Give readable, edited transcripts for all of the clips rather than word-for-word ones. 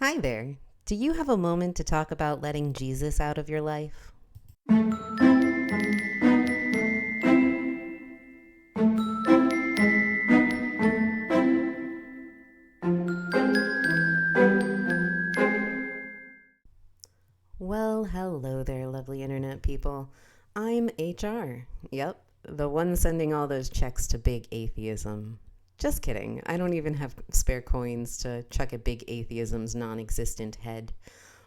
Hi there. Do you have a moment to talk about letting Jesus out of your life? Well, hello there, lovely internet people. I'm HR. Yep, the one sending all those checks to big atheism. Just kidding. I don't even have spare coins to chuck at big atheism's non existent head.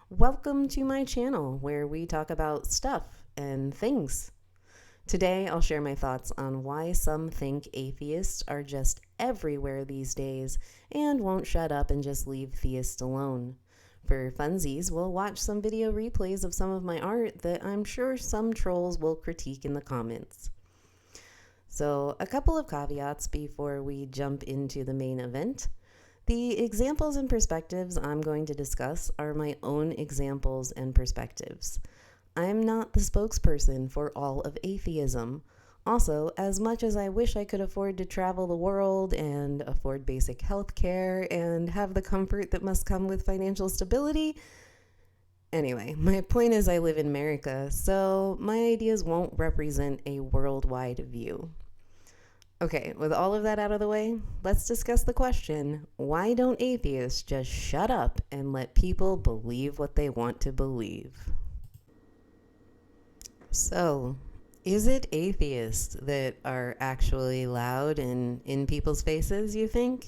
Welcome to my channel where we talk about stuff and things. Today, I'll share my thoughts on why some think atheists are just everywhere these days and won't shut up and just leave theists alone. For funsies, we'll watch some video replays of some of my art that I'm sure some trolls will critique in the comments. So, a couple of caveats before we jump into the main event. The examples and perspectives I'm going to discuss are my own examples and perspectives. I'm not the spokesperson for all of atheism. Also, as much as I wish I could afford to travel the world and afford basic health care and have the comfort that must come with financial stability, anyway, my point is I live in America, so my ideas won't represent a worldwide view. Okay, with all of that out of the way, let's discuss the question, why don't atheists just shut up and let people believe what they want to believe? So, is it atheists that are actually loud and in people's faces, you think?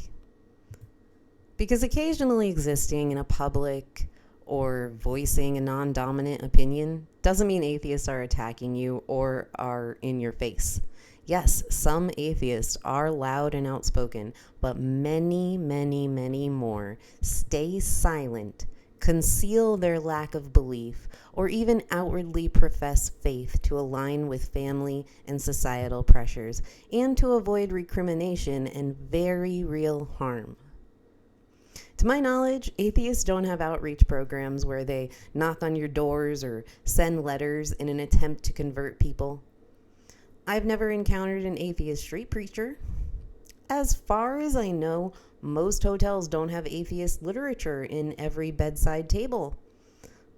Because occasionally existing in a public or voicing a non-dominant opinion doesn't mean atheists are attacking you or are in your face. Yes, some atheists are loud and outspoken, but many, many, many more stay silent, conceal their lack of belief, or even outwardly profess faith to align with family and societal pressures, and to avoid recrimination and very real harm. To my knowledge, atheists don't have outreach programs where they knock on your doors or send letters in an attempt to convert people. I've never encountered an atheist street preacher. As far as I know, most hotels don't have atheist literature in every bedside table.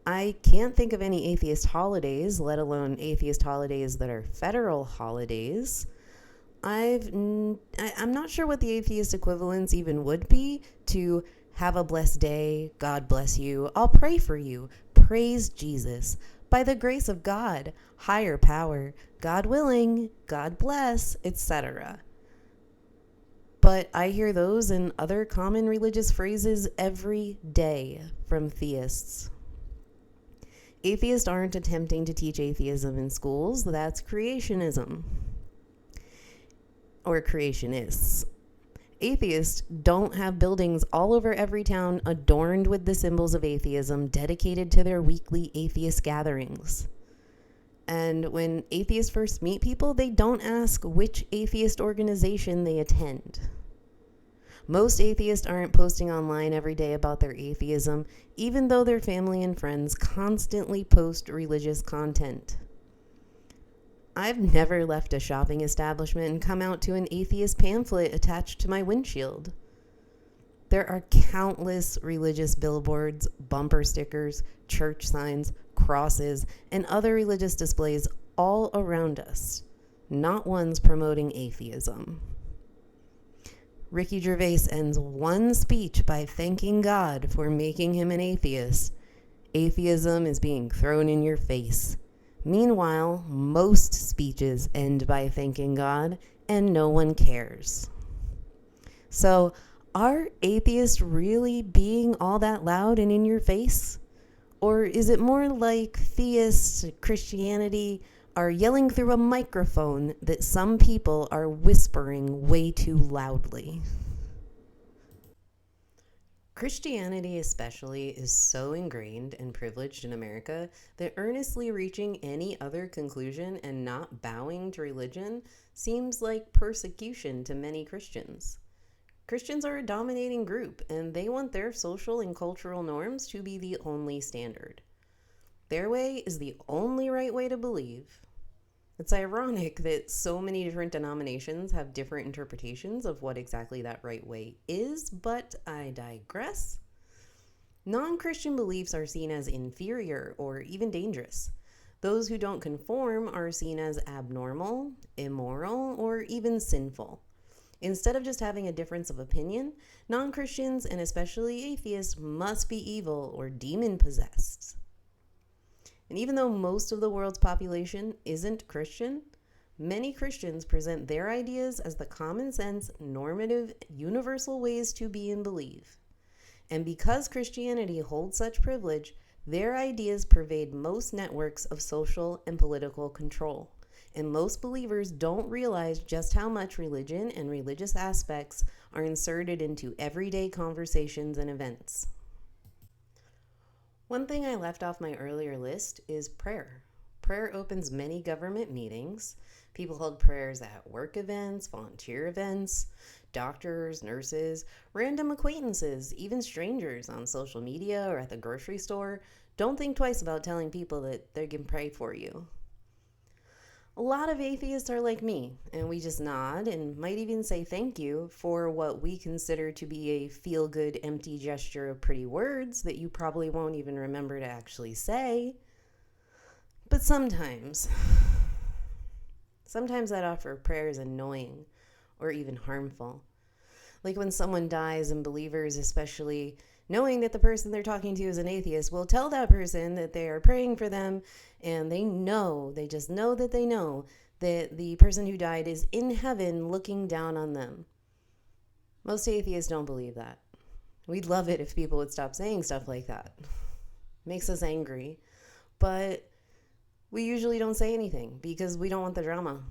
I can't think of any atheist holidays, let alone atheist holidays that are federal holidays. I'm not sure what the atheist equivalents even would be to have a blessed day, God bless you, I'll pray for you, praise Jesus, by the grace of God, higher power, God willing, God bless, etc. But I hear those and other common religious phrases every day from theists. Atheists aren't attempting to teach atheism in schools. That's creationism. Or creationists. Atheists don't have buildings all over every town adorned with the symbols of atheism dedicated to their weekly atheist gatherings. And when atheists first meet people, they don't ask which atheist organization they attend. Most atheists aren't posting online every day about their atheism, even though their family and friends constantly post religious content. I've never left a shopping establishment and come out to an atheist pamphlet attached to my windshield. There are countless religious billboards, bumper stickers, church signs, crosses, and other religious displays all around us, not ones promoting atheism. Ricky Gervais ends one speech by thanking God for making him an atheist. Atheism is being thrown in your face. Meanwhile, most speeches end by thanking God, and no one cares. So, are atheists really being all that loud and in your face? Or is it more like theists, Christianity, are yelling through a microphone that some people are whispering way too loudly? Christianity especially is so ingrained and privileged in America that earnestly reaching any other conclusion and not bowing to religion seems like persecution to many Christians. Christians are a dominating group, and they want their social and cultural norms to be the only standard. Their way is the only right way to believe. It's ironic that so many different denominations have different interpretations of what exactly that right way is, but I digress. Non-Christian beliefs are seen as inferior or even dangerous. Those who don't conform are seen as abnormal, immoral, or even sinful. Instead of just having a difference of opinion, non-Christians and especially atheists must be evil or demon-possessed. And even though most of the world's population isn't Christian, many Christians present their ideas as the common sense, normative, universal ways to be and believe. And because Christianity holds such privilege, their ideas pervade most networks of social and political control. And most believers don't realize just how much religion and religious aspects are inserted into everyday conversations and events. One thing I left off my earlier list is prayer. Prayer opens many government meetings. People hold prayers at work events, volunteer events, doctors, nurses, random acquaintances, even strangers on social media or at the grocery store. Don't think twice about telling people that they can pray for you. A lot of atheists are like me, and we just nod and might even say thank you for what we consider to be a feel-good, empty gesture of pretty words that you probably won't even remember to actually say. But sometimes that offer of prayer is annoying or even harmful. Like when someone dies and believers, especially knowing that the person they're talking to is an atheist, will tell that person that they are praying for them, and they just know that the person who died is in heaven looking down on them. Most atheists don't believe that. We'd love it if people would stop saying stuff like that. Makes us angry. But we usually don't say anything because we don't want the drama.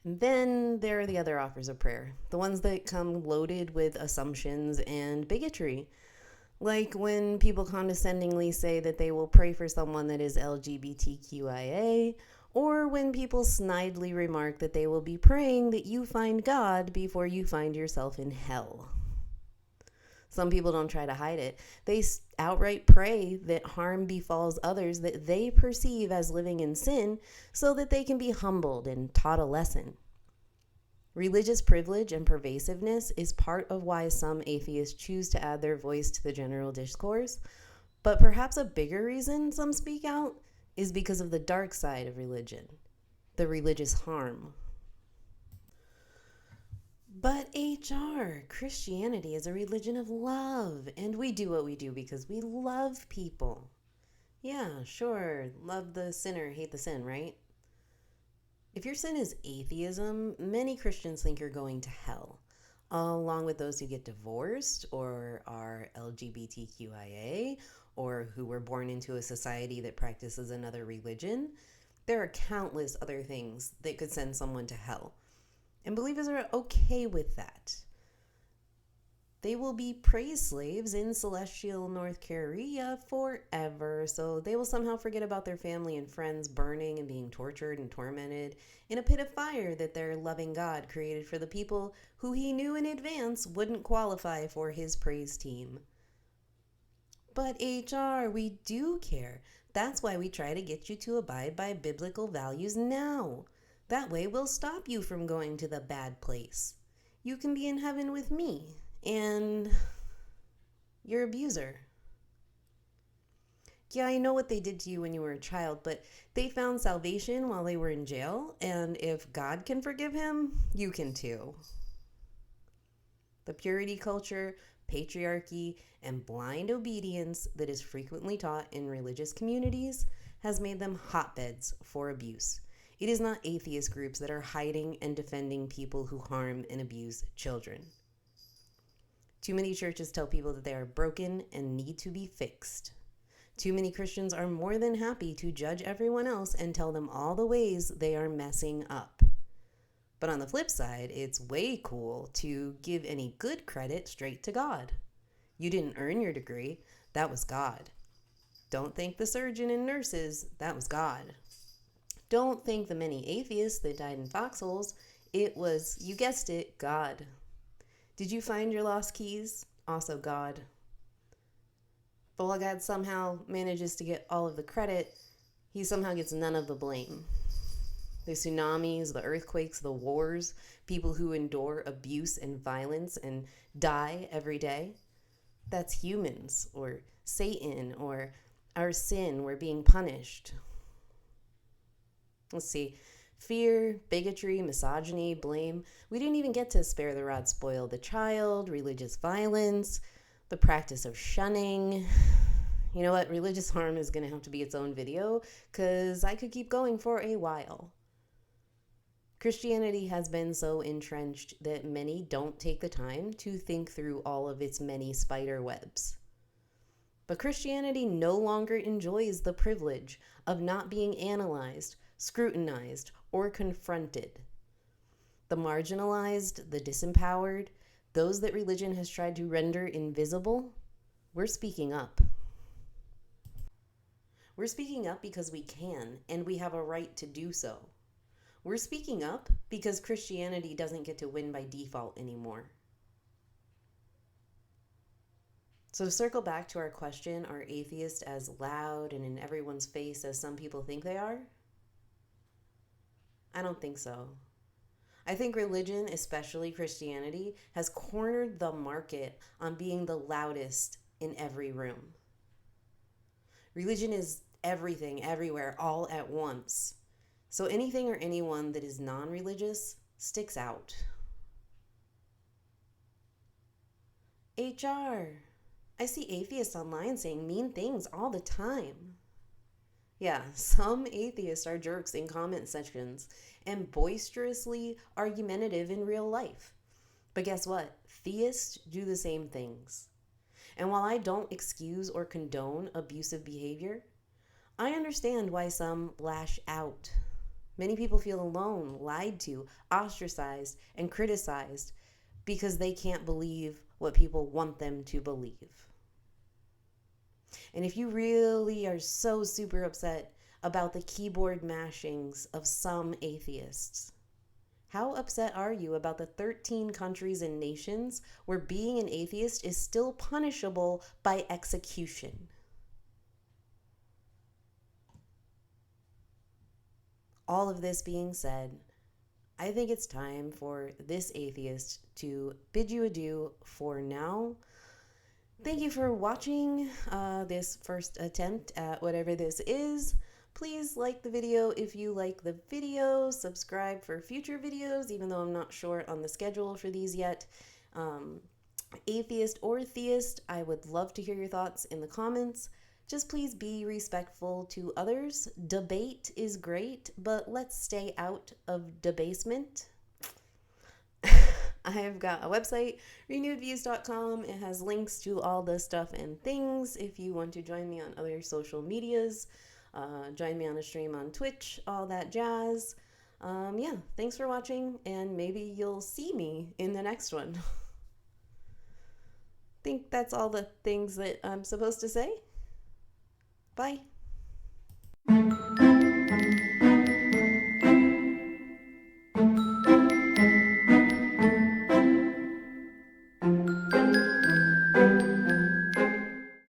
And then there are the other offers of prayer, the ones that come loaded with assumptions and bigotry. Like when people condescendingly say that they will pray for someone that is LGBTQIA, or when people snidely remark that they will be praying that you find God before you find yourself in hell. Some people don't try to hide it. They outright pray that harm befalls others that they perceive as living in sin so that they can be humbled and taught a lesson. Religious privilege and pervasiveness is part of why some atheists choose to add their voice to the general discourse, but perhaps a bigger reason some speak out is because of the dark side of religion, the religious harm. But Christianity is a religion of love, and we do what we do because we love people. Yeah, sure, love the sinner, hate the sin, right? If your sin is atheism, many Christians think you're going to hell, along with those who get divorced or are LGBTQIA or who were born into a society that practices another religion. There are countless other things that could send someone to hell. And believers are okay with that. They will be praise slaves in celestial North Korea forever, so they will somehow forget about their family and friends burning and being tortured and tormented in a pit of fire that their loving God created for the people who he knew in advance wouldn't qualify for his praise team. But we do care. That's why we try to get you to abide by biblical values now. That way we'll stop you from going to the bad place. You can be in heaven with me and your abuser. Yeah, I know what they did to you when you were a child, but they found salvation while they were in jail, and if God can forgive him, you can too. The purity culture, patriarchy, and blind obedience that is frequently taught in religious communities has made them hotbeds for abuse. It is not atheist groups that are hiding and defending people who harm and abuse children. Too many churches tell people that they are broken and need to be fixed. Too many Christians are more than happy to judge everyone else and tell them all the ways they are messing up. But on the flip side, it's way cool to give any good credit straight to God. You didn't earn your degree, that was God. Don't thank the surgeon and nurses, that was God. Don't thank the many atheists that died in foxholes, it was, you guessed it, God. Did you find your lost keys? Also God. But while God somehow manages to get all of the credit, he somehow gets none of the blame. The tsunamis, the earthquakes, the wars, people who endure abuse and violence and die every day. That's humans or Satan or our sin. We're being punished. Let's see. Fear, bigotry, misogyny, blame. We didn't even get to spare the rod, spoil the child, religious violence, the practice of shunning. You know what? Religious harm is going to have to be its own video because I could keep going for a while. Christianity has been so entrenched that many don't take the time to think through all of its many spider webs. But Christianity no longer enjoys the privilege of not being analyzed, scrutinized, or confronted. The marginalized, the disempowered, those that religion has tried to render invisible, we're speaking up. We're speaking up because we can, and we have a right to do so. We're speaking up because Christianity doesn't get to win by default anymore. So to circle back to our question, are atheists as loud and in everyone's face as some people think they are? I don't think so. I think religion, especially Christianity, has cornered the market on being the loudest in every room. Religion is everything, everywhere, all at once. So anything or anyone that is non-religious sticks out. HR. I see atheists online saying mean things all the time. Yeah, some atheists are jerks in comment sections and boisterously argumentative in real life. But guess what? Theists do the same things. And while I don't excuse or condone abusive behavior, I understand why some lash out. Many people feel alone, lied to, ostracized, and criticized because they can't believe what people want them to believe. And if you really are so super upset about the keyboard mashings of some atheists, how upset are you about the 13 countries and nations where being an atheist is still punishable by execution? All of this being said, I think it's time for this atheist to bid you adieu for now. Thank you for watching this first attempt at whatever this is. Please like the video if you like the video. Subscribe for future videos, even though I'm not sure on the schedule for these yet. Atheist or theist, I would love to hear your thoughts in the comments. Just please be respectful to others. Debate is great, but let's stay out of debasement. I've got a website, renewedviews.com. It has links to all the stuff and things. If you want to join me on other social medias, join me on a stream on Twitch, all that jazz. Yeah, thanks for watching, and maybe you'll see me in the next one. Think that's all the things that I'm supposed to say. Bye.